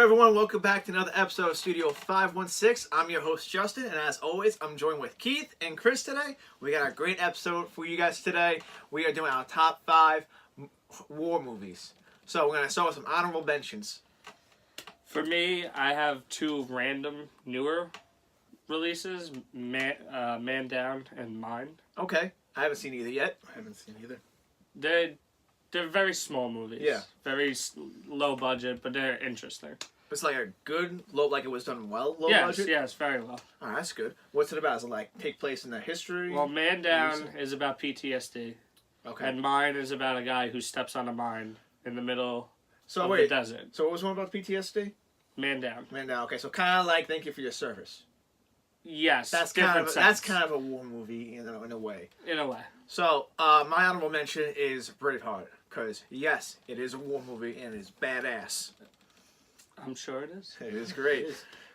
everyone, welcome back to another episode of Studio 516. I'm your host Justin, and as always, I'm joined with Keith and Chris today. We got a great episode for you guys today. We are doing our top 5 war movies. So we're going to start with some honorable mentions. For me, I have 2 random newer releases, Man Down and Mine. Okay, I haven't seen either yet. I haven't seen either. They're very small movies. Yeah. Very low budget, but they're interesting. It's like a good, low, like it was done well, low Yes, budget? yes, very low. Oh, that's good. What's it about? Does it like take place in the history? Well, Man Down is about PTSD. Okay. And Mine is about a guy who steps on a mine in the middle of wait, the desert. So what was one about PTSD? Man Down. Man Down. Okay, so kind of like Thank You for Your Service. Yes, That's kind of a war movie in a way. In a way. So my honorable mention is Braveheart, because yes, it is a war movie and it's badass. I'm sure it is. It is great.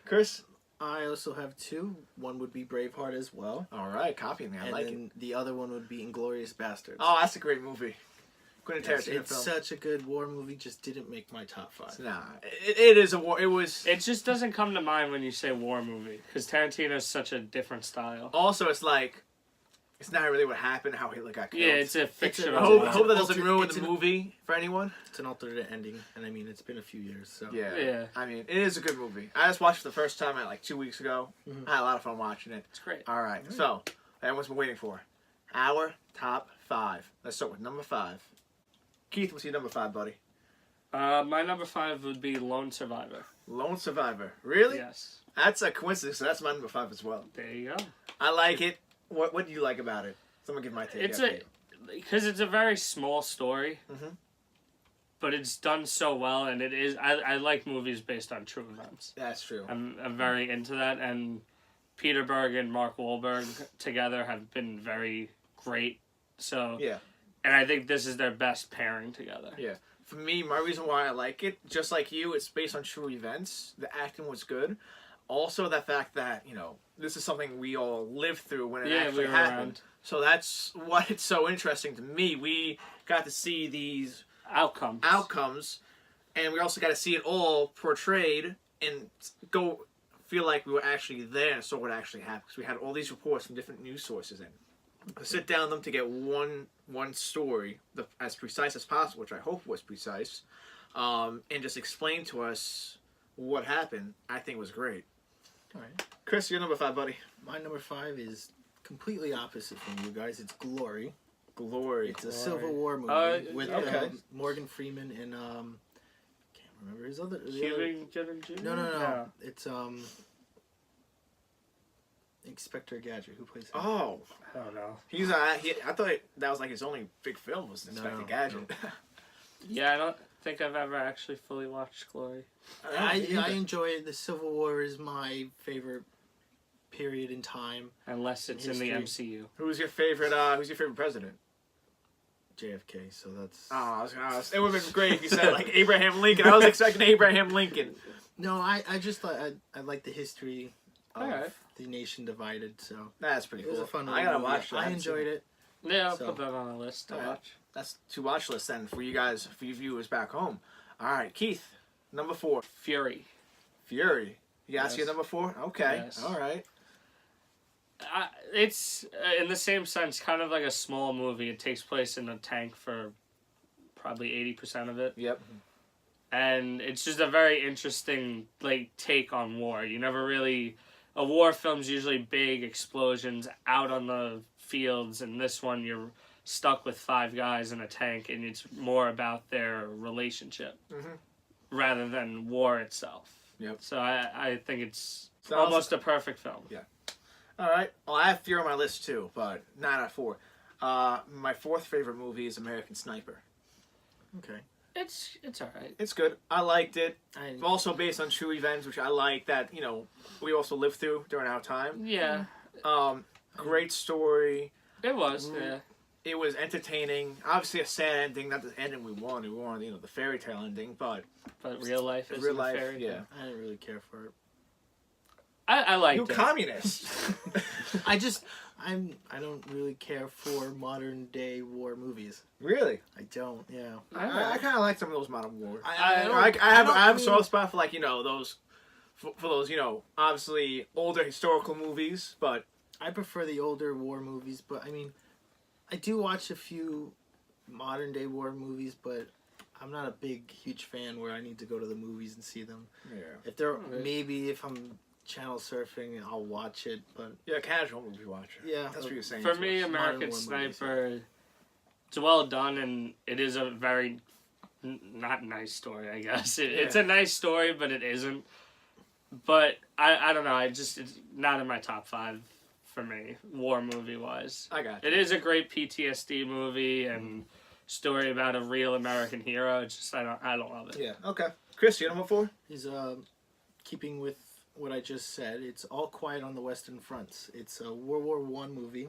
Chris? I also have 2. One would be Braveheart as well. All right, copying me. I like it. The other one would be Inglourious Basterds. Oh, that's a great movie. Quentin Yes, Tarantino it's film. such a good war movie, just didn't make my top 5. Nah, it is a war. It was. It just doesn't come to mind when you say war movie, because Tarantino's such a different style. Also, it's like, it's not really what happened, how Hitler got killed. Yeah, it's a fictional. I hope that doesn't ruin the movie for anyone. It's an alternate ending, and I mean, it's been a few years, so... Yeah. I mean, it is a good movie. I just watched it the first time like 2 weeks ago. Mm-hmm. I had a lot of fun watching it. It's great. All right, so everyone's been waiting for our top 5. Let's start with number 5. Keith, what's your number 5, buddy? My number 5 would be Lone Survivor. Lone Survivor. Really? Yes. That's a coincidence. So that's my number 5 as well. There you go. I like it. What do you like about it? Someone give my take. Because it's a very small story, Mhm. but it's done so well, and it is. I like movies based on true events. That's true. I'm very into that, and Peter Berg and Mark Wahlberg together have been very great. So Yeah. and I think this is their best pairing together. Yeah. For me, my reason why I like it, just like you, it's based on true events. The acting was good. Also, the fact that, this is something we all lived through when it actually happened. Around. So that's why it's so interesting to me. We got to see these outcomes, and we also got to see it all portrayed and go feel like we were actually there and saw what actually happened. Because we had all these reports from different news sources and sit down them to get one story as precise as possible, which I hope was precise, and just explain to us what happened. I think was great. All right. Chris, your number 5, buddy. My number 5 is completely opposite from you guys. It's Glory. Glory. It's a Civil War movie with okay. Morgan Freeman and can't remember his other. Kevin Jr. No. It's Inspector Gadget. Who plays him? Oh, I don't know. I thought that was like his only big film was Inspector Gadget. No. Yeah, I don't think I've ever actually fully watched Glory. I enjoy it. The Civil War is my favorite period in time. Unless it's in the MCU. Who's your favorite president? JFK. So that's. Oh, it would have been great if you said like Abraham Lincoln. I was expecting Abraham Lincoln. No, I just I like the history of Alright. the nation divided. So That's pretty it cool. was a fun. I gotta movie. watch that. I enjoyed it. Yeah, I'll So- put that on a list to Alright. watch. That's 2 watch lists then for you guys, for you viewers back home. All right, Keith, number 4, Fury. Fury. You guys see Yes. number 4? Okay. Yes. All right. It's, in the same sense, kind of like a small movie. It takes place in a tank for probably 80% of it. Yep. And it's just a very interesting, take on war. You never really... A war film's usually big explosions out on the fields, and this one you're stuck with 5 guys in a tank, and it's more about their relationship rather than war itself. Yep. So I think it's So almost a perfect film. Yeah. All right. Well, I have Fury on my list too, but not at 4. My 4th favorite movie is American Sniper. Okay. It's alright. It's good. I liked it. I Also based on true events, which I like that, we also lived through during our time. Yeah, Great story. it was. Yeah. It was entertaining. Obviously a sad ending, not the ending we wanted. We wanted, the fairy tale ending, but But real life is real life, fairy tale. yeah. I didn't really care for it. I liked You it. communist. I don't really care for modern day war movies. Really? I don't. Yeah. I kind of like some of those modern war. I I have a soft spot for like those for those obviously older historical movies, but I prefer the older war movies, but I mean, I do watch a few modern day war movies, but I'm not a huge fan where I need to go to the movies and see them. yeah, If they're maybe if I'm channel surfing, I'll watch it, but casual movie watcher. yeah, That's what you're saying. For to me, us. American war Sniper, it's well done, and it is a very not nice story, I guess. It's a nice story, but it isn't. But I don't know. It's not in my top 5 for me, war movie wise. I got It is a great PTSD movie and story about a real American hero. It's just I don't love it. Yeah. Okay. Chris, you number 4? is keeping with what I just said. It's All Quiet on the Western Fronts. It's a World War One movie.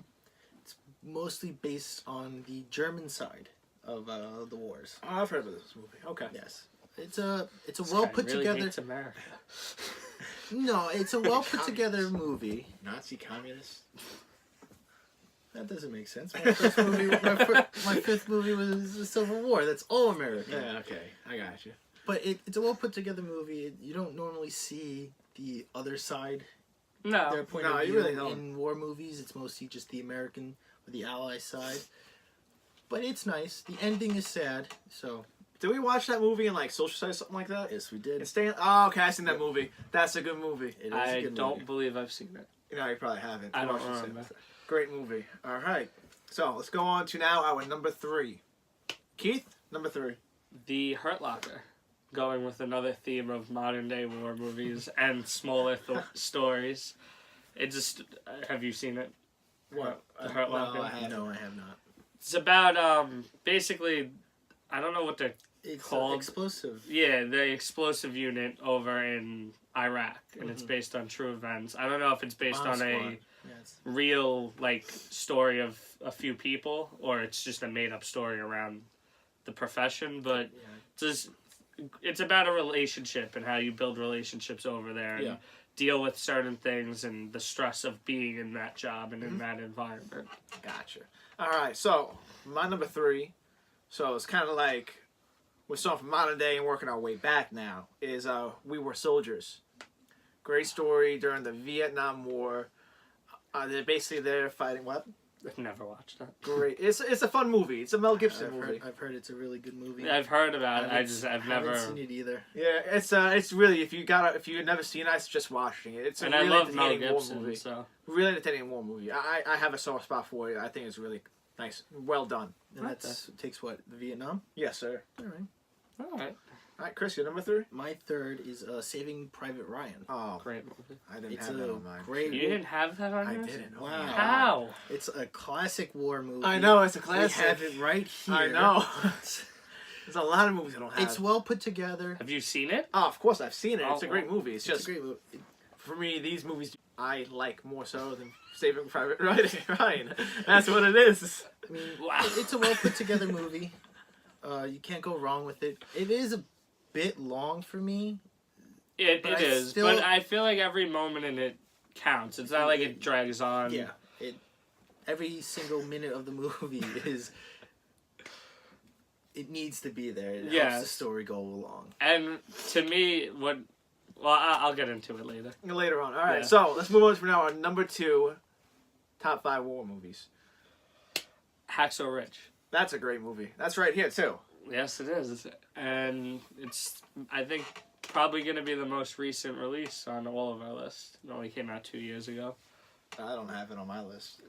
It's mostly based on the German side of the wars. Oh, I've heard of this movie. Okay. Yes, it's a well put together. Hates America. No, it's a well put together movie. Nazi communist. That doesn't make sense. My fifth movie was the Civil War. That's all American. Yeah. Okay. I got you. But it's a well put together movie. You don't normally see the other side. No. Their point No, of you view really don't. in war movies. It's mostly just the American or the Ally side. But it's nice. The ending is sad. So Did we watch that movie in like Social Studies, something like that? yes, we did. It's staying. Oh, okay. I seen that movie. That's a good movie. It is a I good don't movie. believe I've seen it. You probably haven't. I don't Watch it. remember. Great movie. All right. So let's go on to now our number 3. Keith, number 3. The Hurt Locker, going with another theme of modern day war movies and smaller stories. It just have you seen it? What? The Hurt No, Locker. I haven't. No, I have not. It's about basically I don't know what they're It's called. explosive. Yeah, the explosive unit over in Iraq, and it's based on true events. I don't know if it's based Bomb on a Squad. Yes. real story of a few people or it's just a made up story around the profession, but it's about a relationship and how you build relationships over there and deal with certain things and the stress of being in that job and in that environment. Gotcha. All right. So my number 3. So it's kind of like we're starting from modern day and working our way back now. Is We Were Soldiers. Great story during the Vietnam War. They're basically there fighting what? I've never watched it. Great. It's a fun movie. It's a Mel Gibson movie. I've heard it's a really good movie. I've heard about it. I've never. haven't seen it either. Yeah, it's really if you've never seen it, I suggest watching it. It's a And really I love Mel entertaining war Gibson, movie. so Really entertaining war movie. I have a soft spot for it. I think it's really nice, well done. And takes what, Vietnam? Yes, sir. All right. all right, All right, Chris, your number 3. My third is Saving Private Ryan. Oh, great movie. I didn't It's have a that on mine. great. You didn't have that on I yours? didn't. Oh, Wow. my God. How? It's a classic war movie. I know it's a We classic. have it right here. I know. There's a lot of movies I don't have. It's well put together. Have you seen it? Oh, of course I've seen it. It's Oh, a great movie. It's It's just a great movie. for me, these movies I like more so than Saving Private Ryan. That's what it is. I mean, Wow. it's a well put together movie. You can't go wrong with it. It is a bit long for me. It But I is, still- but I feel like every moment in it counts. It's not like it drags on. Yeah, every single minute of the movie is. It needs to be there. It helps Yes. the story go along. And to me, I'll get into it later. Later on. All right, Yeah. so let's move on to now our number 2 top 5 war movies. Hacksaw Ridge. That's a great movie. That's right here too. Yes, it is. And it's, I think, probably going to be the most recent release on all of our list. It only came out 2 years ago. I don't have it on my list.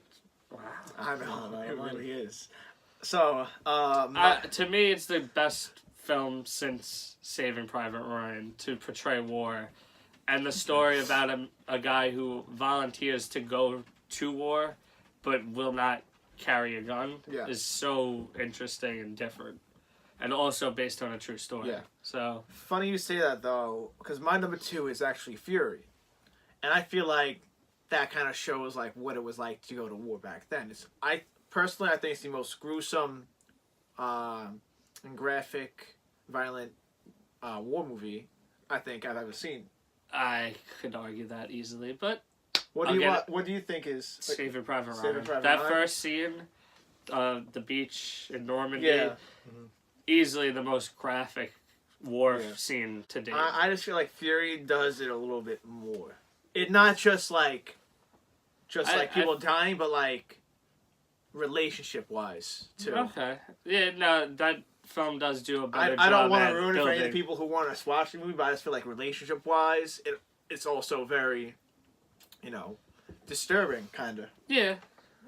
Wow. I know, No, it mine- really is. So, To me, it's the best film since Saving Private Ryan to portray war. And the story about a guy who volunteers to go to war but will not carry a gun is so interesting and different. And also based on a true story. Yeah. So funny you say that though, because my number 2 is actually Fury, and I feel like that kind of shows like what it was like to go to war back then. I think it's the most gruesome, and graphic, violent war movie I think I've ever seen. I could argue that easily, but What do What do you think is like, Saving Private Saving Ryan. Private That Ryan? first scene, the beach in Normandy, Yeah. easily the most graphic war Yeah. scene to date. I just feel like Fury does it a little bit more. It not just like people dying, but like relationship wise too. Okay. Yeah, no, that film does do a better job. I don't want at to ruin it for any of the building. people who want to watch the movie, but I just feel like relationship wise, it's also very, disturbing kind of. Yeah.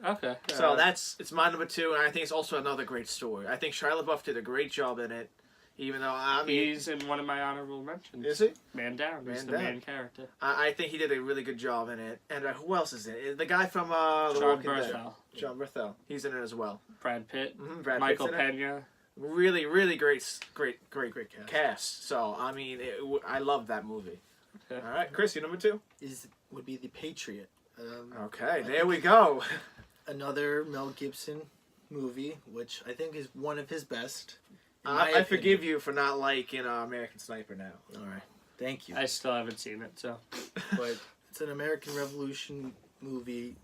Okay. So it's my number 2, and I think it's also another great story. I think Shia LaBeouf did a great job in it, even though he's in one of my honorable mentions. Is he? Man Down. He's Man the Down. main character. I think he did a really good job in it. And who else is in it? The guy from The John Walking Dead. Berthel. John Berthel. He's in it as well. Brad Pitt. Brad Michael Pitt's in it. Pena. Really, really great cast. cast. So I mean, I love that movie. Okay. All right, Chris, you number 2. Would be The Patriot. Okay, there we go. Another Mel Gibson movie, which I think is one of his best. I forgive you for not liking American Sniper now. All right, thank you. I still haven't seen it, so. But it's an American Revolution movie.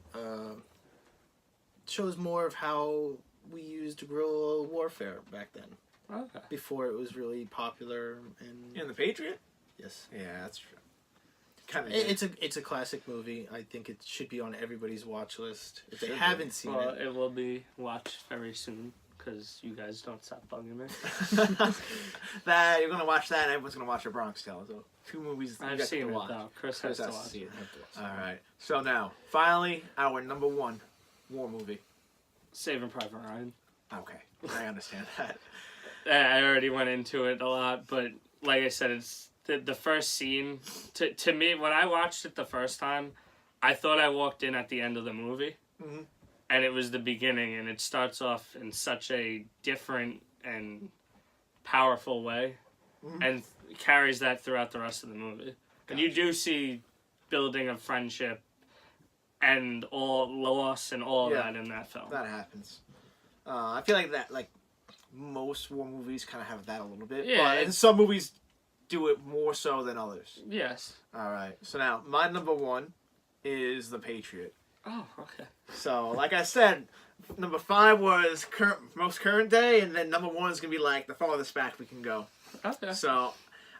Shows more of how we used guerrilla warfare back then, Okay. before it was really popular. And In The Patriot? yes, Yeah, that's true. Kind of. it's a classic movie. I think it should be on everybody's watch list if they Should be. haven't seen Well, it. it will be watched very soon because you guys don't stop bugging me. That you're gonna watch that, and everyone's gonna watch The Bronx Tale. So 2 movies you I've got seen to it watch. though. Chris Chris has to has watch to see it. it. All right. So now, finally, our number 1 war movie. Saving Private Ryan. Okay, I understand that. I already went into it a lot, but like I said, it's the first scene. To me, when I watched it the first time, I thought I walked in at the end of the movie, Mhm. and it was the beginning, and it starts off in such a different and powerful way, Mhm. and carries that throughout the rest of the movie. And you do see building of friendship and all loss and all Yeah. that in that film. That happens. I feel like that, like most war movies, kind of have that a little bit. Yeah, But it's- some movies do it more so than others. Yes. All right. So now, my number 1 is The Patriot. Oh, okay. So, like I said, number 5 was most current day, and then number 1 is gonna be like the farthest back we can go. Okay. So,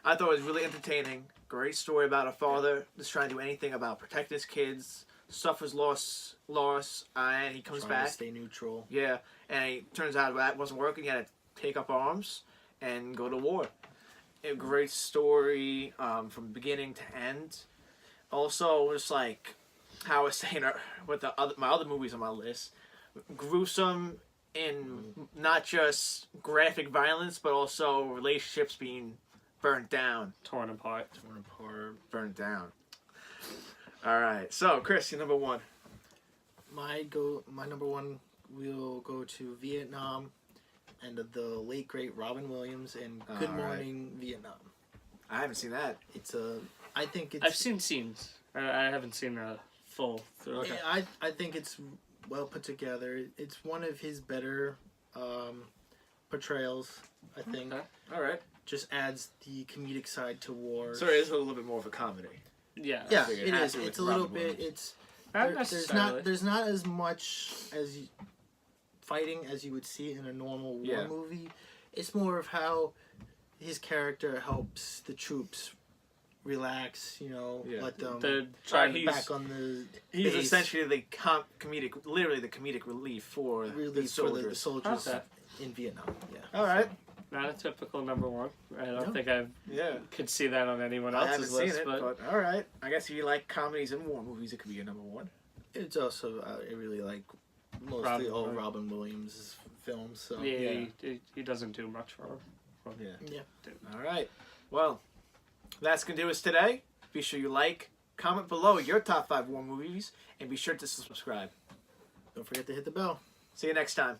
I thought it was really entertaining. Great story about a father just trying to do anything about protect his kids, suffers loss, and he comes Trying back. to stay neutral. Yeah, and it turns out that wasn't working. He had to take up arms and go to war. A great story from beginning to end. Also, just like how I was saying with my other movies on my list, gruesome in not just graphic violence, but also relationships being burnt down. Torn apart. Burnt down. All right, so Chris, your number 1. My number 1 will go to Vietnam, and the late great Robin Williams and Good All right. Morning Vietnam. I haven't seen that. I think it's. I've seen scenes. I haven't seen a full through. Okay. I think it's well put together. It's one of his better portrayals. I think Okay. All right. just adds the comedic side to war. So it is a little bit more of a comedy. Yeah. Yeah, figured it it is. has to It's with a little Robin bit. Williams. It's Not there's necessarily. not as much as fighting as you would see in a normal war Yeah. movie. It's more of how his character helps the troops relax. Yeah. Let them The try he's- back on the He's base, essentially the literally the comedic relief for the relief for soldiers. the soldiers Okay. in Vietnam. Yeah. All right. Not a typical number 1. I don't No. think I Yeah. could see that on anyone I haven't else's seen list, it, but but all right. I guess if you like comedies and war movies, it could be your number 1. It's also I really like mostly Robin all Williams. Robin Williams films. So yeah, he doesn't do much for. Yeah. yeah. All right. Well, that's gonna do us today. Be sure you like, comment below your top 5 war movies, and be sure to subscribe. Don't forget to hit the bell. See you next time.